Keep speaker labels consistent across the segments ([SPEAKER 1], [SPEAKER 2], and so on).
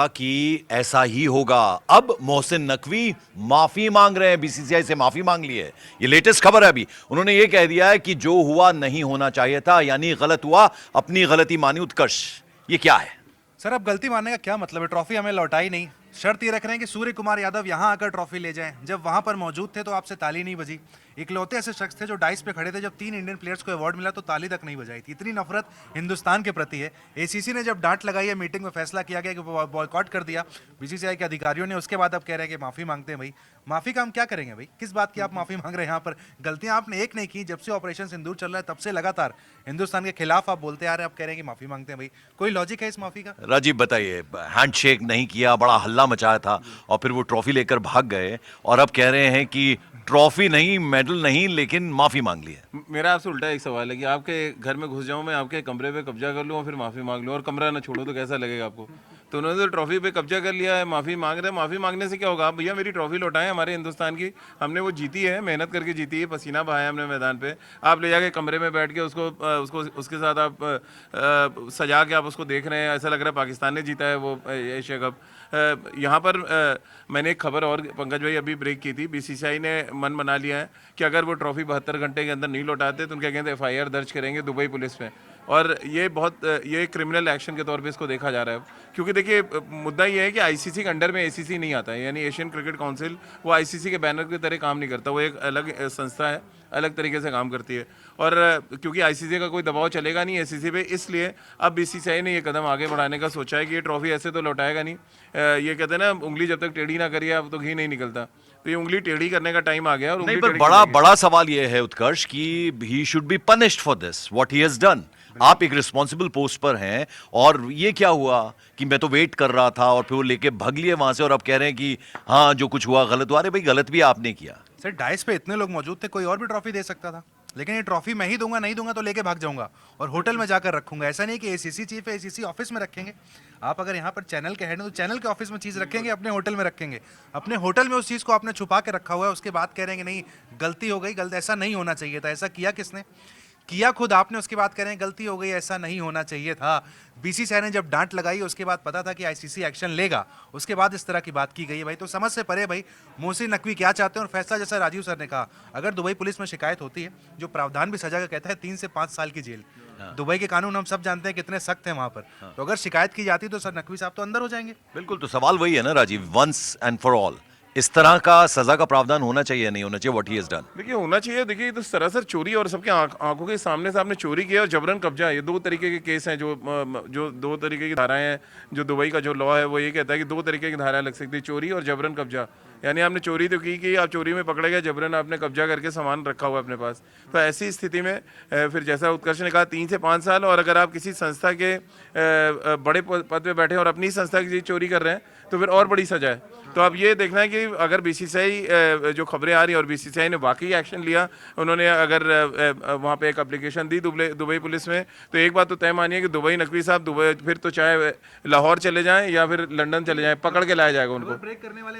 [SPEAKER 1] कि ऐसा ही होगा। अब मोहसिन नकवी माफी मांग रहे हैं, बीसीसीआई से माफी मांग ली है। ये लेटेस्ट खबर है। अभी उन्होंने ये कह दिया है कि जो हुआ नहीं होना चाहिए था, यानी गलत हुआ, अपनी गलती मानी उत्कर्ष। ये क्या है?
[SPEAKER 2] सर अब गलती मानने का क्या मतलब है? ट्रॉफी हमें लौटाई नहीं। शर्त ये रख रहे हैं कि सूर्य कुमार यादव यहां आकर ट्रॉफी ले जाएं। जब वहां पर मौजूद थे तो आपसे ताली नहीं बजी। इकलौते ऐसे शख्स थे जो डाइस पे खड़े थे जब 3 इंडियन प्लेयर्स को अवार्ड मिला तो ताली तक नहीं बजाई थी। इतनी नफरत हिंदुस्तान के प्रति है। एसीसी ने जब डांट लगाई है, मीटिंग में फैसला किया गया कि बॉयकॉट कर दिया बीसीसीआई के अधिकारियों ने, उसके बाद अब कह रहे हैं कि माफी मांगते हैं। भाई माफी का हम क्या करेंगे? भाई किस बात की आप माफी मांग रहे हैं? यहाँ पर गलतियां आपने एक नहीं की। जब से ऑपरेशन सिंदूर चल रहा है तब से लगातार हिंदुस्तान के खिलाफ आप बोलते आ रहे हैं, आप कह रहे हैं कि माफी मांगते हैं। भाई कोई लॉजिक है इस माफी का?
[SPEAKER 1] राजीव बताइए। हैंडशेक नहीं किया, बड़ा हल्ला मचाया था और फिर वो ट्रॉफी लेकर भाग गए और अब कह रहे हैं कि ट्रॉफी नहीं, मेडल नहीं, लेकिन माफी मांग ली है।
[SPEAKER 3] मेरा आपसे उल्टा एक सवाल है कि आपके घर में घुस जाऊं मैं, आपके कमरे पे कब्जा कर लूं और फिर माफ़ी मांग लूं और कमरा ना छोड़ो तो कैसा लगेगा आपको? तो उन्होंने तो ट्रॉफी पे कब्जा कर लिया है, माफ़ी मांग रहे हैं। माफ़ी मांगने से क्या होगा? आप भैया मेरी ट्रॉफी लौटाएं, हमारे हिंदुस्तान की हमने वो जीती है, मेहनत करके जीती है, पसीना बहाया हमने मैदान पे। आप ले जाके कमरे में बैठ के उसको उसके साथ आप सजा के आप उसको देख रहे हैं, ऐसा लग रहा है पाकिस्तान ने जीता है वो एशिया कप। यहाँ पर मैंने एक खबर और पंकज भाई अभी ब्रेक की थी। बीसीसीआई ने मन बना लिया है कि अगर वो ट्रॉफी 72 घंटे के अंदर नहीं लौटाते तो उनके अगेंस्ट एफआईआर दर्ज करेंगे दुबई पुलिस पे। और ये क्रिमिनल एक्शन के तौर पे इसको देखा जा रहा है। क्योंकि देखिए मुद्दा ये है कि आईसीसी के अंडर में एसीसी नहीं आता है, यानी एशियन क्रिकेट काउंसिल वो आईसीसी के बैनर की तरह काम नहीं करता। वो एक अलग संस्था है, अलग तरीके से काम करती है। और क्योंकि आईसीसी का कोई दबाव चलेगा नहीं एसीसी पे, इसलिए अब बीसीसीआई ने ये कदम आगे बढ़ाने का सोचा है कि ये ट्रॉफी ऐसे तो लौटाएगा नहीं। ये कहते हैं ना, उंगली जब तक टेढ़ी ना करिए अब तो घी नहीं निकलता। तो ये उंगली टेढ़ी करने का टाइम आ गया। और
[SPEAKER 1] नहीं,
[SPEAKER 3] उंगली
[SPEAKER 1] पर
[SPEAKER 3] टेढ़ी
[SPEAKER 1] बड़ा
[SPEAKER 3] करने
[SPEAKER 1] बड़ा सवाल यह है उत्कर्ष कि he should be punished for this what he has done. आप एक रिस्पॉन्सिबल पोस्ट पर हैं और ये क्या हुआ कि मैं तो वेट कर रहा था और फिर वो लेके भाग लिए वहां से और अब कह रहे हैं कि हाँ जो कुछ हुआ गलत हुआ। अरे भाई गलत भी आपने किया।
[SPEAKER 2] सर डाइस पे इतने लोग मौजूद थे, कोई और भी ट्रॉफी दे सकता था। लेकिन ये ट्रॉफी मैं ही दूंगा, नहीं दूंगा तो लेके भाग जाऊंगा और होटल में जाकर रखूंगा। ऐसा नहीं कि एसीसी चीफ है, एसीसी ऑफिस में रखेंगे। आप अगर यहाँ पर चैनल के हेड हैं तो चैनल के ऑफिस में चीज रखेंगे, अपने होटल में रखेंगे। अपने होटल में उस चीज को आपने छुपा के रखा हुआ है, उसके बाद कह रहे हैं कि नहीं गलती हो गई, गलत ऐसा नहीं होना चाहिए था। ऐसा किया किसने? किया खुद आपने। उसके बाद कह रहे हैं गलती हो गई, ऐसा नहीं होना चाहिए था। बीसीसीआई ने जब डांट लगाई उसके बाद पता था कि आईसीसी एक्शन लेगा, उसके बाद इस तरह की बात की गई है। भाई तो समझ से परे भाई मोहसिन नकवी क्या चाहते हैं। और फैसला जैसा राजीव सर ने कहा, अगर दुबई पुलिस में शिकायत होती है, जो प्रावधान भी सजा का कहता है 3 से 5 साल की जेल। दुबई के कानून हम सब जानते हैं कितने सख्त हैं वहां पर। तो अगर शिकायत की जाती तो सर नकवी साहब तो अंदर हो जाएंगे।
[SPEAKER 1] बिल्कुल। तो सवाल वही है ना Rajiv, once and for all इस तरह का सजा का प्रावधान होना चाहिए, नहीं होना चाहिए व्हाट ही हैज डन?
[SPEAKER 3] देखिए होना चाहिए। देखिए ये तो सरासर चोरी और सबके आंखों के सामने से आपने चोरी किया और जबरन कब्जा। ये 2 तरीके के केस हैं जो 2 तरीके की धाराएं हैं। जो दुबई का जो लॉ है वो ये कहता है कि 2 तरीके की धाराएं लग सकती है, चोरी और जबरन कब्जा। यानी आपने चोरी तो की, आप चोरी में पकड़े गए, जबरन आपने कब्जा करके सामान रखा हुआ अपने पास। तो ऐसी स्थिति में फिर जैसा उत्कर्ष ने कहा 3 से 5 साल। और अगर आप किसी संस्था के बड़े पद पे बैठे और अपनी संस्था की चीज चोरी कर रहे हैं तो फिर और बड़ी सजा है। तो अब ये देखना है कि अगर बीसीसीआई जो खबरें आ रही है और बीसीसीआई ने वाकई एक्शन लिया, उन्होंने अगर वहाँ पे एक एप्लीकेशन दी दुबई पुलिस में, तो एक बात तो तय मानिए कि दुबई नकवी साहब दुबई फिर तो चाहे लाहौर चले जाएं या फिर लंदन चले जाएं, पकड़ के लाया जाएगा उनको।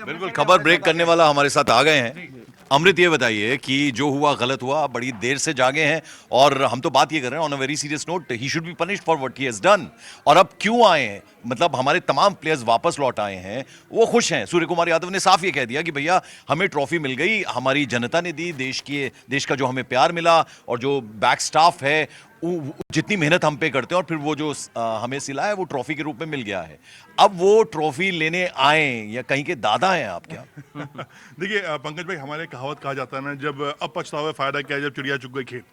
[SPEAKER 1] बिल्कुल। खबर ब्रेक करने वाला हमारे साथ आ गए हैं। अमृत ये बताइए कि जो हुआ गलत हुआ, बड़ी देर से जागे हैं और हम तो बात ये कर रहे हैं on a very serious note, he should be punished for what he has done. और अब क्यों आए हैं? मतलब हमारे तमाम प्लेयर्स वापस लौट आए हैं, वो खुश हैं। सूर्य कुमार यादव ने साफ ये कह दिया कि भैया हमें ट्रॉफी मिल गई, हमारी जनता ने दी, देश का जो हमें प्यार मिला और जो बैक स्टाफ है जितनी मेहनत हम पे करते हैं और फिर वो जो हमें सिला है वो ट्रॉफी के रूप में मिल गया है। अब वो ट्रॉफी लेने आए या कहीं के दादा हैं आप क्या?
[SPEAKER 4] देखिए पंकज भाई, हमारे कहावत कहा जाता है ना, जब अब पछतावा फायदा क्या, जब चिड़िया चुग गई खेत।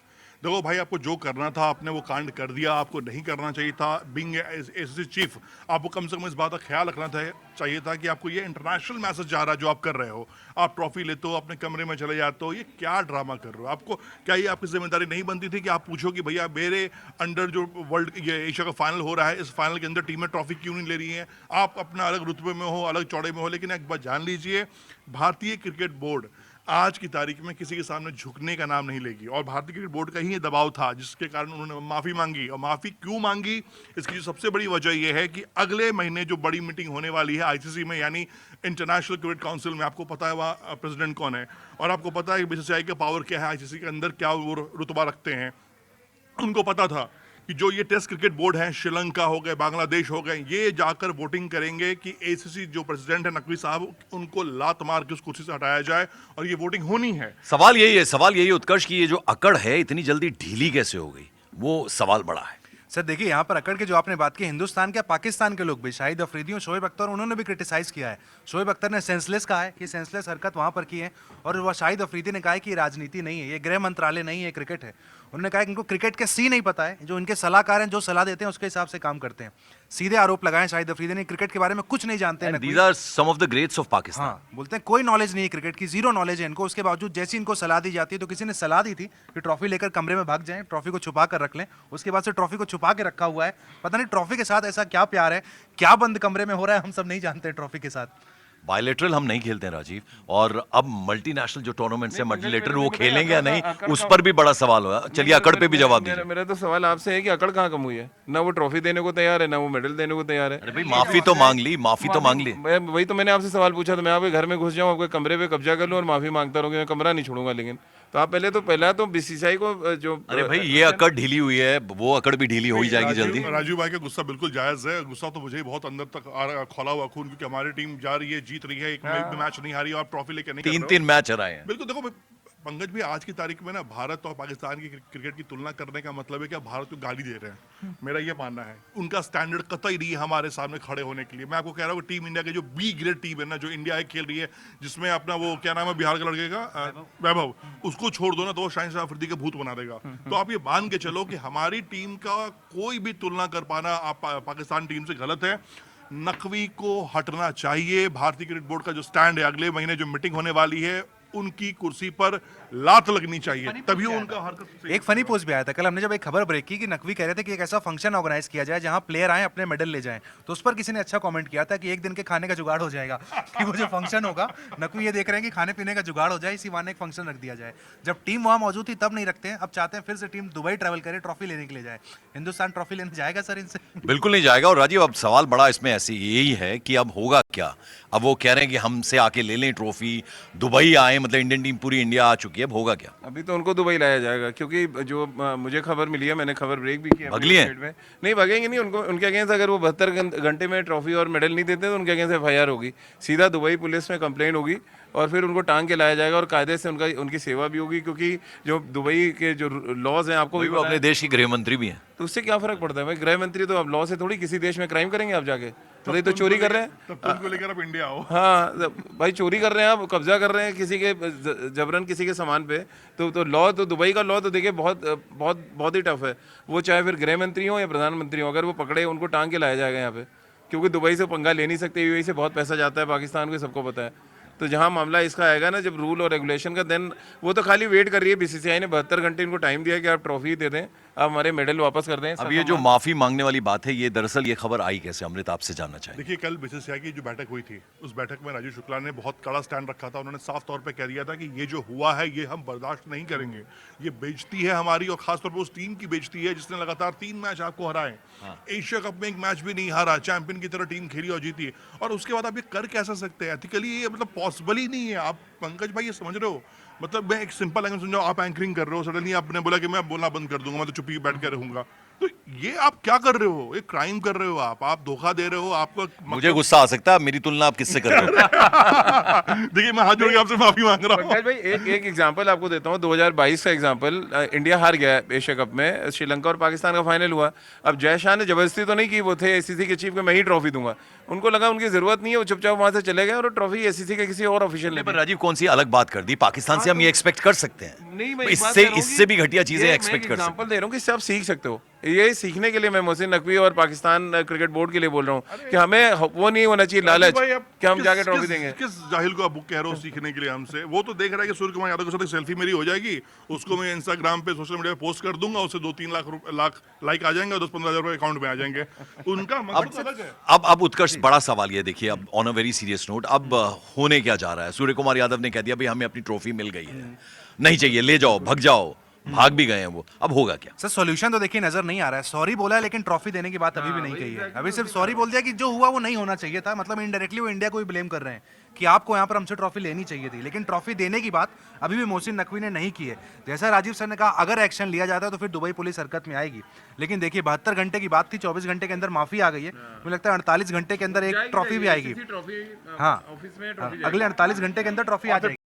[SPEAKER 4] देखो भाई, आपको जो करना था आपने वो कांड कर दिया। आपको नहीं करना चाहिए था। बीइंग एसएससी चीफ, आपको कम से कम इस बात का ख्याल रखना चाहिए था कि आपको ये इंटरनेशनल मैसेज जा रहा है जो आप कर रहे हो। आप ट्रॉफी लेते हो, अपने कमरे में चले जाते हो, ये क्या ड्रामा कर रहे हो? आपको क्या ये आपकी जिम्मेदारी नहीं बनती थी कि आप पूछो कि भैया मेरे अंडर जो वर्ल्ड ये एशिया का फाइनल हो रहा है, इस फाइनल के अंदर टीमें ट्रॉफी क्यों नहीं ले रही हैं? आप अपना अलग रुतबे में हो, अलग चौड़े में हो, लेकिन एक बात जान लीजिए, भारतीय क्रिकेट बोर्ड आज की तारीख में किसी के सामने झुकने का नाम नहीं लेगी। और भारतीय क्रिकेट बोर्ड का ही ये दबाव था जिसके कारण उन्होंने माफ़ी मांगी। और माफ़ी क्यों मांगी, इसकी जो सबसे बड़ी वजह यह है कि अगले महीने जो बड़ी मीटिंग होने वाली है आईसीसी में, यानी इंटरनेशनल क्रिकेट काउंसिल में, आपको पता है वहाँ प्रेसिडेंट कौन है और आपको पता है कि बीसीसीआई का पावर क्या है, आईसीसी के अंदर क्या वो रुतबा रखते हैं। उनको पता था कि जो ये टेस्ट क्रिकेट बोर्ड है, श्रीलंका हो गए, बांग्लादेश हो गए, ये जाकर वोटिंग करेंगे कि एसीसी जो प्रेसिडेंट है नकवी साहब, उनको लात मार के उस कुर्सी से हटाया जाए, और ये वोटिंग होनी है।
[SPEAKER 1] सवाल यही है उत्कर्ष की ये जो अकड़ है इतनी जल्दी ढीली कैसे हो गई, वो सवाल बड़ा है।
[SPEAKER 2] सर देखिए, यहाँ पर अकड़ के जो आपने बात की, हिंदुस्तान के पाकिस्तान के लोग भी, शाहिद अफरीदी और शोएब अख्तर, उन्होंने भी क्रिटिसाइज किया है। शोएब अख्तर ने सेंसलेस कहा है कि सेंसलेस हरकत वहाँ पर की है, और वह शाहिद अफरीदी ने कहा है कि ये राजनीति नहीं है, ये गृह मंत्रालय नहीं है, क्रिकेट है। उन्होंने कहा कि इनको क्रिकेट के सी नहीं पता है, जो इनके सलाहकार हैं जो सलाह देते हैं उसके हिसाब से काम करते हैं। सीधे आरोप लगाए शाहिद अफरीदी ने, क्रिकेट के बारे में कुछ नहीं जानते हैं।
[SPEAKER 1] These are some of the greats of Pakistan.
[SPEAKER 2] हाँ, बोलते हैं कोई नॉलेज नहीं है क्रिकेट की, जीरो नॉलेज है इनको। उसके बावजूद जैसी इनको सलाह दी जाती है, तो किसी ने सलाह दी थी कि ट्रॉफी लेकर कमरे में भाग जाएं, ट्रॉफी को छुपा कर रख लें। उसके बाद से ट्रॉफी को छुपा के रखा हुआ है। पता नहीं ट्रॉफी के साथ ऐसा क्या प्यार है, क्या बंद कमरे में हो रहा है, हम सब नहीं जानते ट्रॉफी के साथ।
[SPEAKER 1] बायलेटरल हम नहीं खेलते हैं राजीव, और अब मल्टीनेशनल जो टूर्नामेंट्स है मल्टीलेटरल वो खेलेंगे या नहीं, उस पर भी बड़ा सवाल हुआ। चलिए अकड़ पे भी जवाब दीजिए।
[SPEAKER 3] मेरा तो सवाल आपसे है कि अकड़ कहाँ कम हुई है? ना वो ट्रॉफी देने को तैयार है, ना वो मेडल देने को तैयार है।
[SPEAKER 1] अरे भाई माफी तो मांग ली, माफी तो मांग ली।
[SPEAKER 3] वही तो मैंने आपसे सवाल पूछा, तो मैं आपके घर में घुस जाऊँ, आपके कमरे पे कब्जा कर लूँ और माफी मांगता रहूँ कि मैं कमरा नहीं छोड़ूंगा। लेकिन तो आप पहला तो बीसीसीआई को जो,
[SPEAKER 1] अरे भाई ये अकड़ ढीली हुई है, वो अकड़ भी ढीली हो ही जाएगी जल्दी।
[SPEAKER 4] राजीव भाई का गुस्सा बिल्कुल जायज है। गुस्सा तो मुझे ही बहुत अंदर तक आ रहा, खोला हुआ खून, क्योंकि हमारी टीम जा रही है, जीत रही है, एक मैच नहीं हारी और ट्रॉफी लेके नहीं।
[SPEAKER 1] 3-3 मैच हराए हैं।
[SPEAKER 4] बिल्कुल। देखो पंकज भी, आज की तारीख में ना भारत और पाकिस्तान की क्रिकेट की तुलना करने का मतलब है कि आप भारत को गाली दे रहे हैं। मेरा ये मानना है, उनका स्टैंडर्ड कतई नहीं है हमारे सामने खड़े होने के लिए। मैं आपको कह रहा हूँ, टीम इंडिया की जो बी ग्रेड टीम है ना, जो इंडिया खेल रही है, जिसमें अपना वो क्या नाम है बिहार के लड़के का, वैभव, उसको छोड़ दो ना तो वो शाहिद अफरीदी के भूत बना देगा। तो आप ये मान के चलो कि हमारी टीम का कोई भी तुलना कर पाना आप पाकिस्तान टीम से गलत है। नकवी को हटना चाहिए। भारतीय क्रिकेट बोर्ड का जो स्टैंड है, अगले महीने जो मीटिंग होने वाली है, उनकी कुर्सी पर लात लगनी चाहिए, तभी उनका हरकत।
[SPEAKER 2] एक फनी पोस्ट भी आया था कल, हमने जब एक खबर ब्रेक की कि नकवी कह रहे थे कि एक ऐसा फंक्शन ऑर्गेनाइज किया जाए जहां प्लेयर आए अपने मेडल ले जाएं, तो उस पर किसी ने अच्छा कमेंट किया था कि एक दिन के खाने का जुगाड़ हो जाएगा। कि वो जो फंक्शन होगा, नकवी ये देख रहे हैं कि खाने पीने का जुगाड़ हो जाए, इसी बहाने एक फंक्शन रख दिया जाए। जब टीम वहां मौजूद थी तब नहीं रखते हैं, अब चाहते हैं फिर से टीम दुबई ट्रैवल करे, ट्रॉफी लेने के लिए जाए। हिंदुस्तान ट्रॉफी लेने जाएगा सर इनसे?
[SPEAKER 1] बिल्कुल नहीं जाएगा। और राजीव अब सवाल बड़ा इसमें ऐसे यही है कि अब होगा क्या। अब वो कह रहे हैं कि हमसे आके ले लें ट्रॉफी, दुबई आए, मतलब इंडियन टीम पूरी इंडिया आ चुकी है, अब होगा क्या?
[SPEAKER 3] अभी तो उनको दुबई लाया जाएगा, क्योंकि जो मुझे खबर मिली है, मैंने खबर ब्रेक भी किया।
[SPEAKER 1] भगली हैं?
[SPEAKER 3] नहीं भगेंगे नहीं, उनको उनके अगेंस्ट अगर वो 72 घंटे में ट्रॉफी और मेडल नहीं देते तो उनके अगेंस्ट FIR होगी, सीधा दुबई पुलिस में कंप्लेंट होगी और फिर उनको टांग के लाया जाएगा और कायदे से उनकी सेवा भी होगी। क्योंकि जो दुबई के जो लॉज हैं, आपको भी
[SPEAKER 1] वो अपने देश की गृह मंत्री भी हैं।
[SPEAKER 3] तो उससे क्या फर्क पड़ता है भाई? गृह मंत्री तो अब लॉ से थोड़ी किसी देश में क्राइम करेंगे आप जाके, तो चोरी कर रहे हैं।
[SPEAKER 4] तब तो उनको लेकर आप इंडिया आओ।
[SPEAKER 3] हाँ भाई, चोरी कर रहे हैं आप, कब्जा कर रहे हैं किसी के जबरन किसी के सामान पे, तो लॉ तो दुबई का लॉ तो देखिए बहुत बहुत बहुत ही टफ है। वो चाहे फिर गृह मंत्री हो या प्रधानमंत्री हो, अगर वो पकड़े उनको टांग के लाया जाएगा यहाँ पे, क्योंकि दुबई से पंगा ले नहीं सकते। UAE से बहुत पैसा जाता है पाकिस्तान को, सबको पता है। तो जहां मामला इसका आएगा ना, जब रूल और रेगुलेशन का, देन वो तो खाली वेट कर रही है। BCCI ने 72 घंटे इनको टाइम दिया कि आप ट्रॉफी दे दें, आप हमारे मेडल वापस कर दें।
[SPEAKER 1] अब ये जो माफी मांगने वाली बात है, ये दरअसल ये खबर आई कैसे? अमृत आपसे जानना चाहिए।
[SPEAKER 4] देखिए, कल BCCI की जो बैठक हुई थी, उस बैठक में राजीव शुक्ला ने बहुत कड़ा स्टैंड रखा था। उन्होंने साफ तौर पे कह दिया था कि ये जो हुआ है ये हम बर्दाश्त नहीं करेंगे। ये बेइज्जती है हमारी, और खासतौर पर उस टीम की बेइज्जती है जिसने लगातार 3 मैच आपको हराए। एशिया कप में एक मैच भी नहीं हारा, चैंपियन की तरह टीम खेली और जीती, और उसके बाद आप ये कर कैसे सकते हैं? एथिकली ये मतलब पॉसिबल ही नहीं है। आप पंकज भाई ये समझ रहे हो? मतलब मैं एक सिंपल लैंग्वेज समझाऊं, आप एंकरिंग कर रहे हो, सडनली आपने बोला कि मैं बोलना बंद कर दूंगा, मैं तो चुप्पी बैठ कर रहूंगा, तो ये आप क्या कर रहे हो? एक क्राइम कर रहे हो आप धोखा दे रहे हो। आपको
[SPEAKER 1] मुझे गुस्सा आ सकता है, मेरी तुलना आप किससे कर रहे हो?
[SPEAKER 4] देखिए, मैं हाथ जोड़ के आपसे माफी मांग रहा हूँ।
[SPEAKER 3] पंकज भाई, एक एग्जांपल आपको देता हूँ। 2022 का एग्जांपल, इंडिया हार गया एशिया कप में, श्रीलंका और पाकिस्तान का फाइनल हुआ। अब जय शाह ने जबरदस्ती तो नहीं की, वो थे ACC के चीफ, मैं ही ट्रॉफी दूंगा। उनको लगा उनकी जरूरत नहीं है, वो चुपचाप वहां से चले गए और ट्रॉफी ACC के किसी और ऑफिशियल ने।
[SPEAKER 1] पर राजीव कौन सी अलग बात कर दी? पाकिस्तान से हम ये एक्सपेक्ट कर सकते हैं?
[SPEAKER 3] नहीं, मैं
[SPEAKER 1] इससे भी घटिया चीजें एक्सपेक्ट कर सकते हैं।
[SPEAKER 3] एग्जांपल दे रहा हूँ कि इससे आप सीख सकते हो। ये सीखने के लिए मैं मोहसिन नकवी और पाकिस्तान क्रिकेट बोर्ड के लिए बोल रहा हूँ कि हमें वो नहीं होना चाहिए लालच कि हम जाके ट्रॉफी देंगे।
[SPEAKER 4] किस जाहिल को आप कह रहे हो सीखने के लिए हमसे? वो तो देख रहा है कि सूर्य कुमार यादव के साथ एक सेल्फी मेरी हो जाएगी, उसको मैं इंस्टाग्राम पे, सोशल मीडिया पे पोस्ट कर दूंगा, उससे 2-3 लाख लाइक आ जाएंगे और 10-15 हज़ार रुपए अकाउंट में आ जाएंगे। उनका मकसद अलग है।
[SPEAKER 1] अब उत्कर्ष, बड़ा सवाल ये देखिए, अब on a very serious note, अब होने क्या जा रहा है? सूर्य कुमार यादव ने कह दिया भाई हमें अपनी ट्रॉफी मिल गई है, नहीं चाहिए, ले जाओ, भग जाओ। भाग भी गए हैं वो, अब होगा क्या?
[SPEAKER 2] सर सॉल्यूशन तो देखिए नजर नहीं आ रहा है। सॉरी बोला है लेकिन ट्रॉफी देने की बात अभी भी नहीं कही है। अभी सिर्फ सॉरी बोल दिया कि जो हुआ वो नहीं होना चाहिए था, मतलब इनडायरेक्टली वो इंडिया को भी ब्लेम कर रहे हैं कि आपको यहाँ पर हमसे ट्रॉफी लेनी चाहिए थी, लेकिन ट्रॉफी देने की बात अभी भी मोहसिन नकवी ने नहीं की है। जैसा राजीव सर ने कहा, अगर एक्शन लिया जाता है तो फिर दुबई पुलिस हरकत में आएगी, लेकिन देखिए 72 घंटे की बात थी, 24 घंटे के अंदर माफी आ गई है। मुझे लगता है 48 घंटे के अंदर एक ट्रॉफी भी आएगी। हाँ,
[SPEAKER 3] ऑफिस में
[SPEAKER 2] अगले 48 घंटे के अंदर ट्रॉफी आ जाएगी।